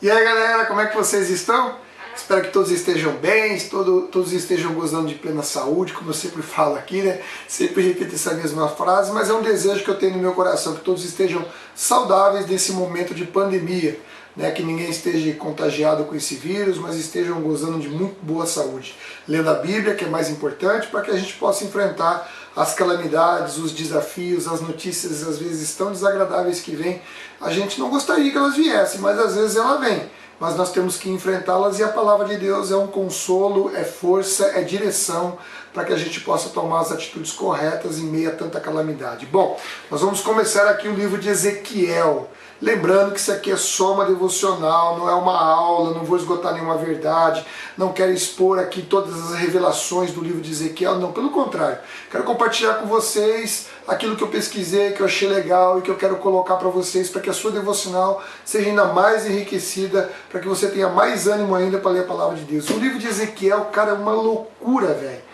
E aí galera, como é que vocês estão? Espero que todos estejam bem, todos estejam gozando de plena saúde, como eu sempre falo aqui, né? Sempre repito essa mesma frase, mas é um desejo que eu tenho no meu coração, que todos estejam saudáveis nesse momento de pandemia, né? Que ninguém esteja contagiado com esse vírus, mas estejam gozando de muito boa saúde. Lendo a Bíblia, que é mais importante, para que a gente possa enfrentar as calamidades, os desafios, as notícias às vezes tão desagradáveis que vêm. A gente não gostaria que elas viessem, mas às vezes ela vem. Mas nós temos que enfrentá-las e a palavra de Deus é um consolo, é força, é direção para que a gente possa tomar as atitudes corretas em meio a tanta calamidade. Bom, nós vamos começar aqui o livro de Ezequiel. Lembrando que isso aqui é só uma devocional, não é uma aula, não vou esgotar nenhuma verdade, não quero expor aqui todas as revelações do livro de Ezequiel, não, pelo contrário. Quero compartilhar com vocês aquilo que eu pesquisei, que eu achei legal e que eu quero colocar para vocês, para que a sua devocional seja ainda mais enriquecida, para que você tenha mais ânimo ainda para ler a palavra de Deus. O livro de Ezequiel, cara, é uma loucura, velho.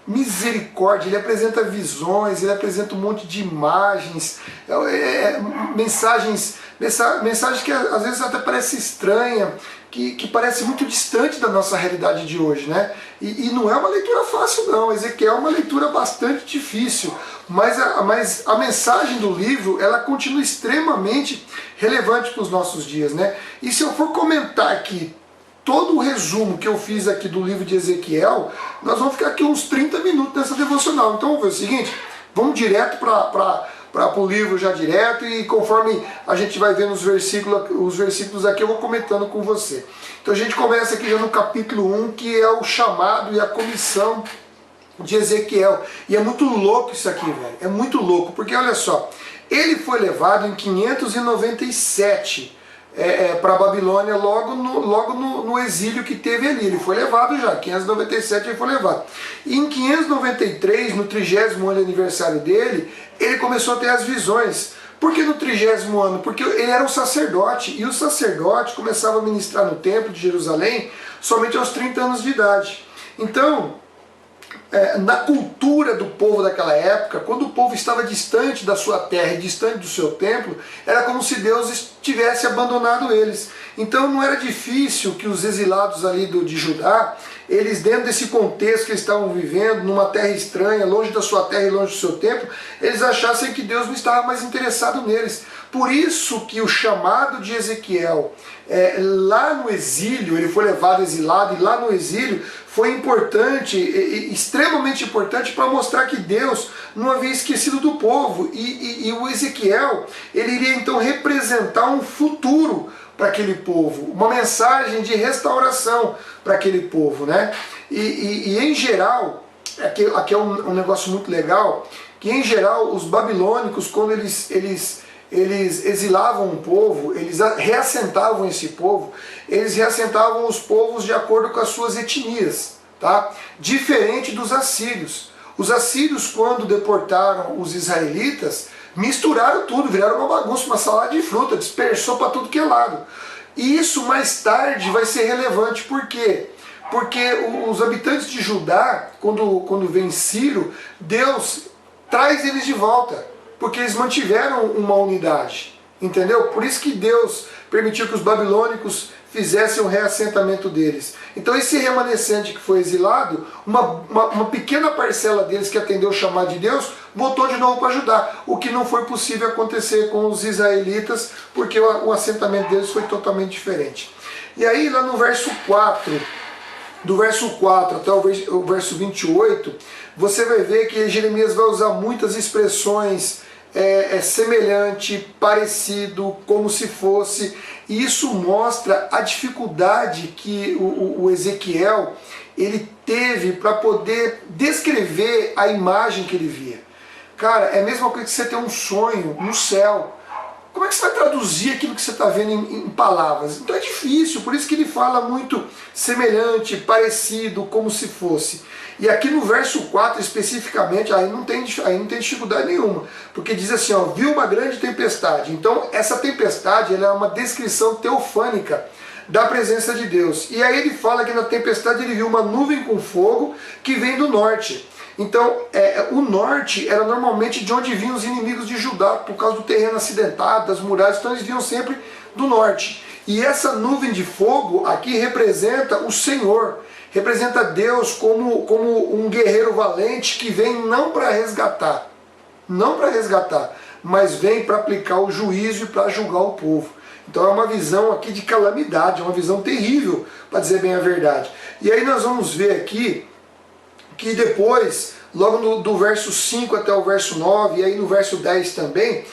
Misericórdia, ele apresenta visões, ele apresenta um monte de imagens, mensagens que às vezes até parece estranha, que parece muito distante da nossa realidade de hoje, né? E não é uma leitura fácil não, Ezequiel é uma leitura bastante difícil, mas a mensagem do livro, ela continua extremamente relevante para os nossos dias, né? E se eu for comentar aqui todo o resumo que eu fiz aqui do livro de Ezequiel, nós vamos ficar aqui uns 30 minutos nessa devocional. Então vamos ver o seguinte, vamos direto para o livro já direto, e conforme a gente vai vendo os versículos aqui eu vou comentando com você. Então a gente começa aqui já no capítulo 1, que é o chamado e a comissão de Ezequiel. E é muito louco isso aqui, velho, é muito louco, porque olha só, ele foi levado em 597 para a Babilônia, logo no exílio que teve ali. Ele foi levado já, 597 ele foi levado. E em 593, no 30º ano de aniversário dele, ele começou a ter as visões. Por que no 30º ano? Porque ele era um sacerdote, e o sacerdote começava a ministrar no templo de Jerusalém somente aos 30 anos de idade. Então, na cultura do povo daquela época, quando o povo estava distante da sua terra e distante do seu templo, era como se Deus tivesse abandonado eles. Então não era difícil que os exilados ali de Judá, eles dentro desse contexto que eles estavam vivendo, numa terra estranha, longe da sua terra e longe do seu templo, eles achassem que Deus não estava mais interessado neles. Por isso que o chamado de Ezequiel, lá no exílio, ele foi levado exilado, e lá no exílio foi importante, extremamente importante, para mostrar que Deus não havia esquecido do povo. E o Ezequiel, ele iria então representar um futuro para aquele povo, uma mensagem de restauração para aquele povo, né? E em geral, aqui é um negócio muito legal, que em geral os babilônicos, quando eles exilavam um povo, eles reassentavam esse povo, eles reassentavam os povos de acordo com as suas etnias, tá? Diferente dos assírios. Os assírios, quando deportaram os israelitas, misturaram tudo, viraram uma bagunça, uma salada de fruta, dispersou para tudo que é lado. E isso mais tarde vai ser relevante, por quê? Porque os habitantes de Judá, quando vem Ciro, Deus traz eles de volta, porque eles mantiveram uma unidade, entendeu? Por isso que Deus permitiu que os babilônicos fizessem o reassentamento deles. Então esse remanescente que foi exilado, uma pequena parcela deles que atendeu o chamado de Deus, voltou de novo para ajudar, o que não foi possível acontecer com os israelitas, porque o assentamento deles foi totalmente diferente. E aí lá no verso 4, do verso 4 até o verso 28, você vai ver que Jeremias vai usar muitas expressões semelhante, parecido, como se fosse, e isso mostra a dificuldade que o Ezequiel ele teve para poder descrever a imagem que ele via. Cara, é a mesma coisa que você ter um sonho no céu. Como é que você vai traduzir aquilo que você está vendo em palavras? Então é difícil, por isso que ele fala muito semelhante, parecido, como se fosse. E aqui no verso 4 especificamente, aí não tem dificuldade nenhuma, porque diz assim, ó, viu uma grande tempestade. Então essa tempestade ela é uma descrição teofânica da presença de Deus. E aí ele fala que na tempestade ele viu uma nuvem com fogo que vem do norte. Então, o norte era normalmente de onde vinham os inimigos de Judá, por causa do terreno acidentado, das muralhas, então eles vinham sempre do norte. E essa nuvem de fogo aqui representa o Senhor, representa Deus como um guerreiro valente que vem não para resgatar, mas vem para aplicar o juízo e para julgar o povo. Então é uma visão aqui de calamidade, é uma visão terrível, para dizer bem a verdade. E aí nós vamos ver aqui que depois, logo do verso 5 até o verso 9, e aí no verso 10 também,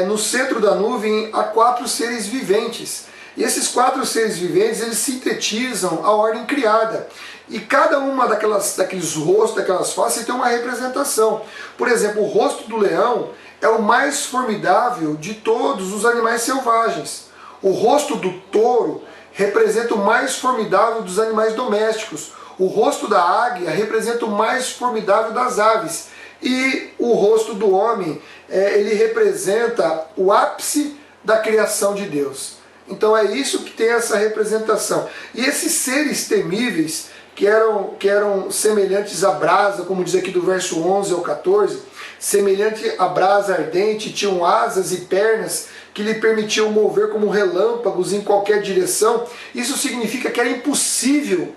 no centro da nuvem há 4 seres viventes. E esses 4 seres viventes, eles sintetizam a ordem criada. E cada uma daqueles rostos, daquelas faces, tem uma representação. Por exemplo, o rosto do leão é o mais formidável de todos os animais selvagens. O rosto do touro representa o mais formidável dos animais domésticos. O rosto da águia representa o mais formidável das aves. E o rosto do homem, ele representa o ápice da criação de Deus. Então é isso que tem essa representação. E esses seres temíveis, que eram semelhantes à brasa, como diz aqui do verso 11 ao 14, semelhante à brasa ardente, tinham asas e pernas que lhe permitiam mover como relâmpagos em qualquer direção. Isso significa que era impossível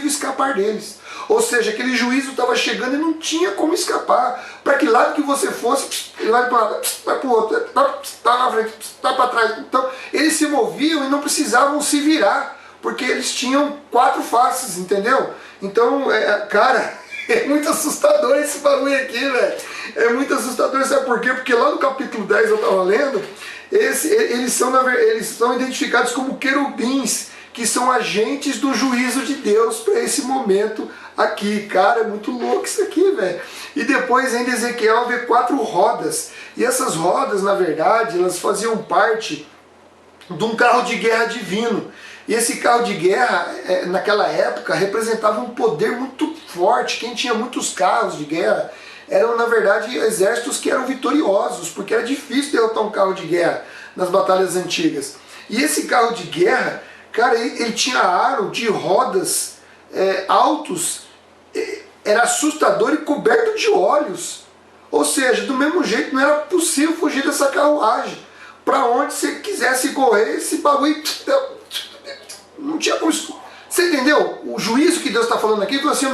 escapar deles. Ou seja, aquele juízo estava chegando e não tinha como escapar. Para que lado que você fosse, ele vai para o outro, está na frente, está para trás. Então, eles se moviam e não precisavam se virar, porque eles tinham 4 faces, entendeu? Então, cara, é muito assustador esse bagulho aqui, velho. É muito assustador, sabe por quê? Porque lá no capítulo 10 eu estava lendo, eles são identificados como querubins, que são agentes do juízo de Deus para esse momento aqui. Cara, é muito louco isso aqui, velho. E depois ainda Ezequiel vê 4 rodas. E essas rodas, na verdade, elas faziam parte de um carro de guerra divino. E esse carro de guerra, naquela época, representava um poder muito forte. Quem tinha muitos carros de guerra eram, na verdade, exércitos que eram vitoriosos, porque era difícil derrotar um carro de guerra nas batalhas antigas. E esse carro de guerra, cara, ele tinha aro de rodas altos, era assustador e coberto de olhos. Ou seja, do mesmo jeito não era possível fugir dessa carruagem. Para onde você quisesse correr, esse bagulho não tinha como. Você entendeu? O juízo que Deus está falando aqui, ele falou assim,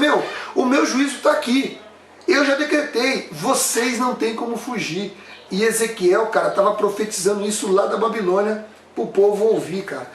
o meu juízo está aqui. Eu já decretei, vocês não têm como fugir. E Ezequiel, cara, estava profetizando isso lá da Babilônia para o povo ouvir, cara.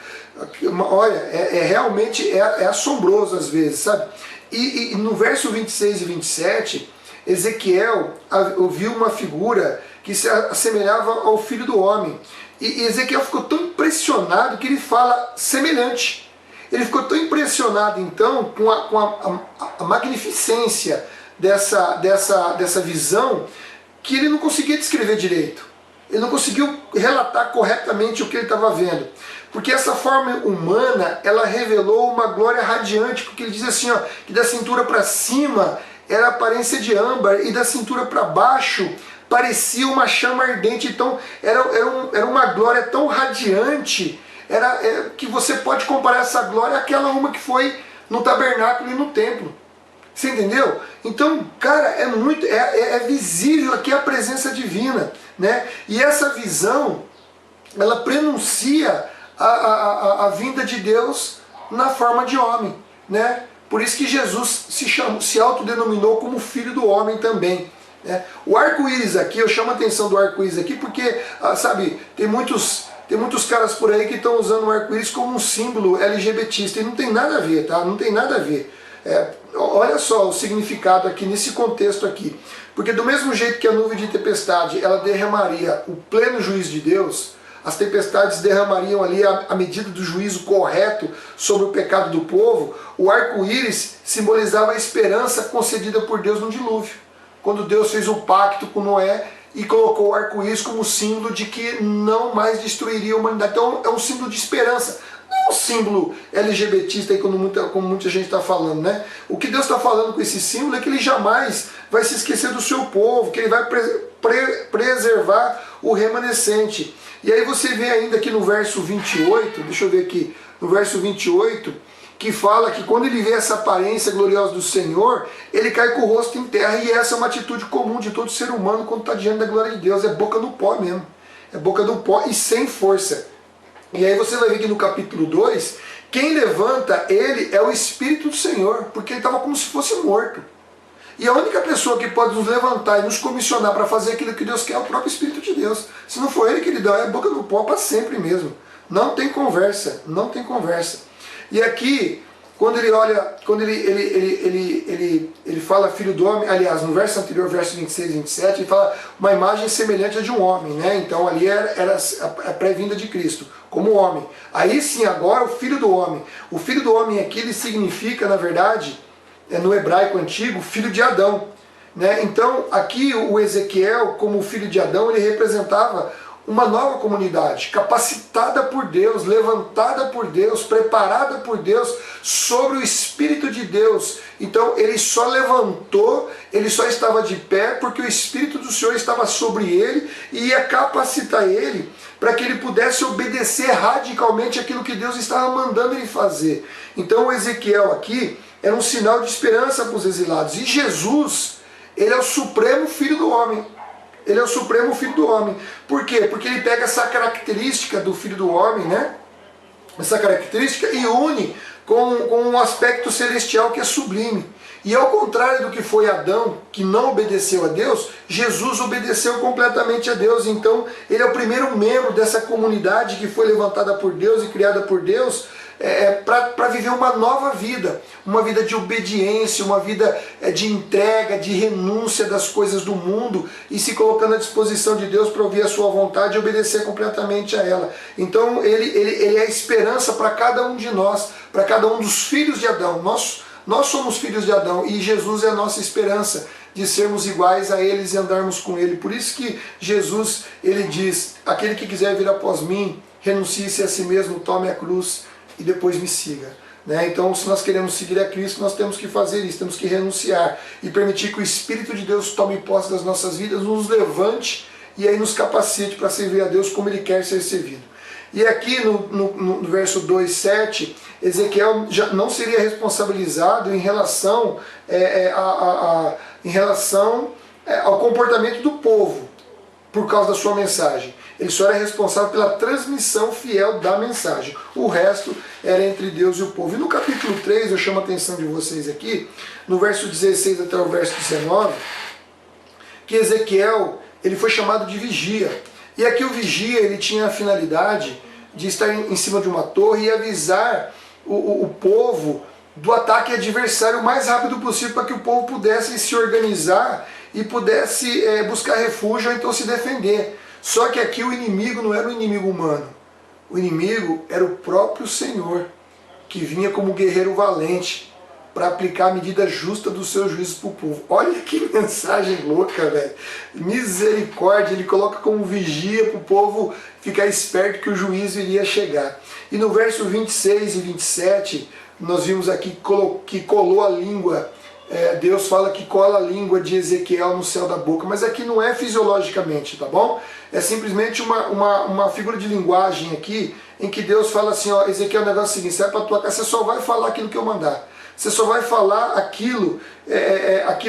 Olha, realmente assombroso às vezes, sabe? E no verso 26 e 27, Ezequiel ouviu uma figura que se assemelhava ao Filho do Homem. E Ezequiel ficou tão impressionado que ele fala semelhante. Ele ficou tão impressionado então com a magnificência dessa visão, que ele não conseguia descrever direito. Ele não conseguiu relatar corretamente o que ele estava vendo. Porque essa forma humana, ela revelou uma glória radiante, porque ele diz assim, ó, que da cintura para cima era a aparência de âmbar, e da cintura para baixo parecia uma chama ardente. Então era uma glória tão radiante, que você pode comparar essa glória àquela uma que foi no tabernáculo e no templo. Você entendeu? Então, cara, é visível aqui a presença divina, né? E essa visão, ela prenuncia a vinda de Deus na forma de homem, né? Por isso que Jesus se autodenominou como Filho do Homem também, né? O arco-íris aqui, eu chamo a atenção do arco-íris aqui porque, sabe, tem muitos caras por aí que estão usando o arco-íris como um símbolo LGBTista, e não tem nada a ver, tá? Não tem nada a ver. Olha só o significado aqui nesse contexto aqui, porque do mesmo jeito que a nuvem de tempestade ela derramaria o pleno juízo de Deus, as tempestades derramariam ali a medida do juízo correto sobre o pecado do povo. O arco-íris simbolizava a esperança concedida por Deus no dilúvio, quando Deus fez um pacto com Noé e colocou o arco-íris como símbolo de que não mais destruiria a humanidade. Então é um símbolo de esperança. Não é um símbolo LGBTista, aí, como muita gente está falando, né? O que Deus está falando com esse símbolo é que ele jamais vai se esquecer do seu povo, que ele vai preservar o remanescente. E aí você vê ainda aqui no verso 28, deixa eu ver aqui, no verso 28, que fala que quando ele vê essa aparência gloriosa do Senhor, ele cai com o rosto em terra, e essa é uma atitude comum de todo ser humano quando está diante da glória de Deus, é boca no pó mesmo, é boca no pó e sem força. E aí você vai ver que no capítulo 2, quem levanta ele é o Espírito do Senhor, porque ele estava como se fosse morto. E a única pessoa que pode nos levantar e nos comissionar para fazer aquilo que Deus quer é o próprio Espírito de Deus. Se não for ele, queridão, é a boca do pó para sempre mesmo. Não tem conversa, não tem conversa. E aqui, quando ele olha, quando ele fala filho do homem, aliás, no verso anterior, verso 26 e 27, ele fala uma imagem semelhante à de um homem, né? Então ali era a pré-vinda de Cristo, como homem. Aí sim, agora o filho do homem. O filho do homem aqui, ele significa, na verdade, no hebraico antigo, filho de Adão, né? Então aqui o Ezequiel, como filho de Adão, ele representava uma nova comunidade, capacitada por Deus, levantada por Deus, preparada por Deus, sobre o Espírito de Deus. Então ele só levantou, ele só estava de pé, porque o Espírito do Senhor estava sobre ele e ia capacitar ele para que ele pudesse obedecer radicalmente aquilo que Deus estava mandando ele fazer. Então o Ezequiel aqui era um sinal de esperança para os exilados. E Jesus, ele é o supremo filho do homem. Ele é o supremo filho do homem. Por quê? Porque ele pega essa característica do filho do homem, né? Essa característica e une com um aspecto celestial que é sublime. E ao contrário do que foi Adão, que não obedeceu a Deus, Jesus obedeceu completamente a Deus. Então ele é o primeiro membro dessa comunidade que foi levantada por Deus e criada por Deus, para viver uma nova vida, uma vida de obediência, uma vida de entrega, de renúncia das coisas do mundo e se colocando à disposição de Deus para ouvir a sua vontade e obedecer completamente a ela. Então ele é a esperança para cada um de nós, para cada um dos filhos de Adão. Nós somos filhos de Adão e Jesus é a nossa esperança de sermos iguais a eles e andarmos com ele. Por isso que Jesus, ele diz, aquele que quiser vir após mim, renuncie-se a si mesmo, tome a cruz e depois me siga. Né? Então, se nós queremos seguir a Cristo, nós temos que fazer isso, temos que renunciar e permitir que o Espírito de Deus tome posse das nossas vidas, nos levante e aí nos capacite para servir a Deus como Ele quer ser servido. E aqui no verso 2:7, Ezequiel já não seria responsabilizado em relação, ao comportamento do povo por causa da sua mensagem. Ele só era responsável pela transmissão fiel da mensagem. O resto era entre Deus e o povo. E no capítulo 3, eu chamo a atenção de vocês aqui, no verso 16 até o verso 19, que Ezequiel ele foi chamado de vigia. E aqui o vigia ele tinha a finalidade de estar em cima de uma torre e avisar o povo do ataque adversário o mais rápido possível, para que o povo pudesse se organizar e pudesse buscar refúgio ou então se defender. Só que aqui o inimigo não era um inimigo humano. O inimigo era o próprio Senhor, que vinha como guerreiro valente para aplicar a medida justa dos seus juízos para o povo. Olha que mensagem louca, velho. Misericórdia, ele coloca como vigia para o povo ficar esperto que o juízo iria chegar. E no verso 26 e 27, nós vimos aqui que colou a língua. Deus fala que cola a língua de Ezequiel no céu da boca, mas aqui não é fisiologicamente, tá bom? É simplesmente uma figura de linguagem aqui, em que Deus fala assim, ó, Ezequiel, o negócio é o seguinte, você vai para tua casa, você só vai falar aquilo que eu mandar. Você só vai falar aquilo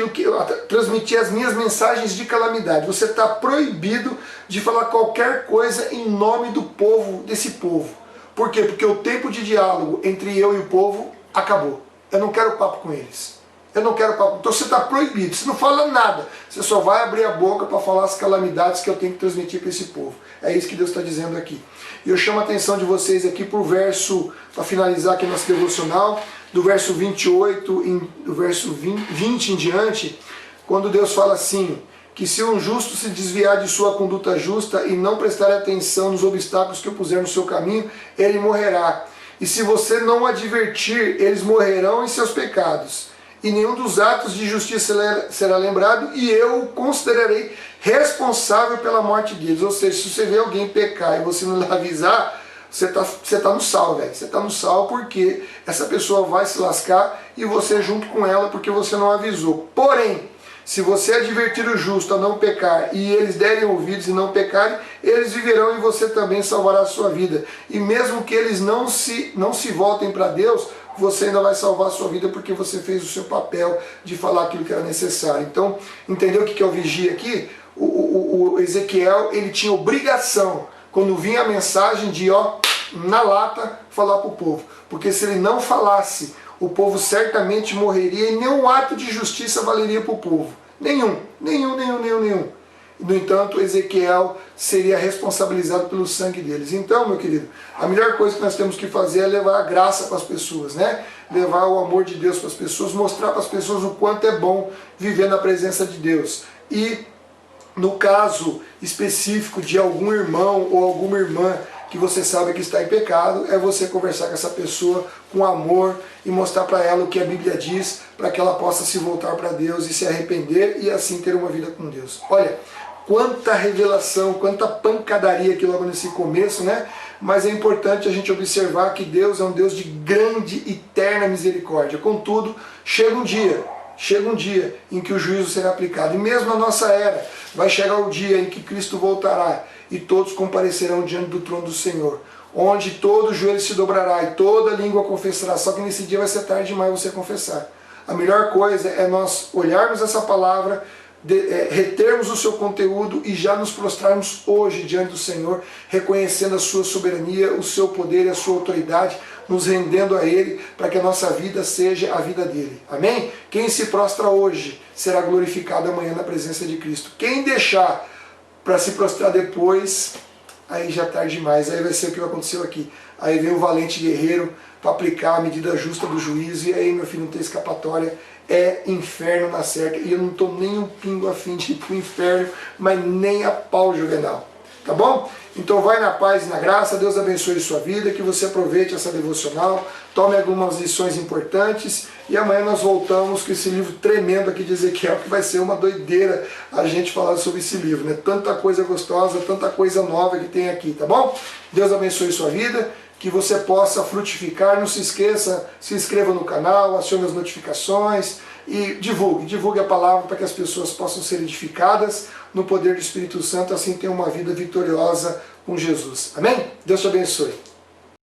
que transmitir as minhas mensagens de calamidade. Você está proibido de falar qualquer coisa em nome do povo, desse povo. Por quê? Porque o tempo de diálogo entre eu e o povo acabou. Eu não quero papo com eles. Eu não quero papo. Então você está proibido. Você não fala nada. Você só vai abrir a boca para falar as calamidades que eu tenho que transmitir para esse povo. É isso que Deus está dizendo aqui. E eu chamo a atenção de vocês aqui para o verso, para finalizar aqui nosso devocional, do verso 28, do verso 20 em diante, quando Deus fala assim, que se um justo se desviar de sua conduta justa e não prestar atenção nos obstáculos que eu puser no seu caminho, ele morrerá. E se você não advertir, eles morrerão em seus pecados. E nenhum dos atos de justiça será lembrado, e eu o considerarei responsável pela morte deles. Ou seja, se você vê alguém pecar e você não avisar, você tá no sal, velho. Você tá no sal porque essa pessoa vai se lascar e você junto com ela porque você não avisou. Porém, se você advertir o justo a não pecar e eles derem ouvidos e não pecarem, eles viverão e você também salvará a sua vida. E mesmo que eles não se voltem para Deus, você ainda vai salvar a sua vida porque você fez o seu papel de falar aquilo que era necessário. Então, entendeu o que é o vigia aqui? O Ezequiel, ele tinha obrigação, quando vinha a mensagem de na lata, falar para o povo. Porque se ele não falasse, o povo certamente morreria e nenhum ato de justiça valeria para o povo. Nenhum. No entanto, Ezequiel seria responsabilizado pelo sangue deles. Então, meu querido, a melhor coisa que nós temos que fazer é levar a graça para as pessoas, né? Levar o amor de Deus para as pessoas, mostrar para as pessoas o quanto é bom viver na presença de Deus. E no caso específico de algum irmão ou alguma irmã que você sabe que está em pecado, é você conversar com essa pessoa com amor e mostrar para ela o que a Bíblia diz, para que ela possa se voltar para Deus e se arrepender e assim ter uma vida com Deus. Olha, quanta revelação, quanta pancadaria aqui logo nesse começo, né? Mas é importante a gente observar que Deus é um Deus de grande e eterna misericórdia. Contudo, chega um dia em que o juízo será aplicado. E mesmo na nossa era, vai chegar o dia em que Cristo voltará e todos comparecerão diante do trono do Senhor, onde todo joelho se dobrará e toda língua confessará. Só que nesse dia vai ser tarde demais você confessar. A melhor coisa é nós olharmos essa palavra, retermos o seu conteúdo e já nos prostrarmos hoje diante do Senhor, reconhecendo a sua soberania, o seu poder e a sua autoridade, nos rendendo a Ele, para que a nossa vida seja a vida dEle. Amém? Quem se prostra hoje será glorificado amanhã na presença de Cristo. Quem deixar para se prostrar depois, aí já é tarde demais, aí vai ser o que aconteceu aqui. Aí vem o valente guerreiro para aplicar a medida justa do juízo, e aí, meu filho, não tem escapatória, é inferno na certa. E eu não estou nem um pingo a fim de ir para o inferno, mas nem a pau, Juvenal. Tá bom? Então vai na paz e na graça, Deus abençoe sua vida, que você aproveite essa devocional, tome algumas lições importantes, e amanhã nós voltamos com esse livro tremendo aqui de Ezequiel, que vai ser uma doideira a gente falar sobre esse livro, né? Tanta coisa gostosa, tanta coisa nova que tem aqui, tá bom? Deus abençoe sua vida, que você possa frutificar. Não se esqueça, se inscreva no canal, acione as notificações e divulgue a palavra para que as pessoas possam ser edificadas no poder do Espírito Santo, assim ter uma vida vitoriosa com Jesus. Amém? Deus te abençoe.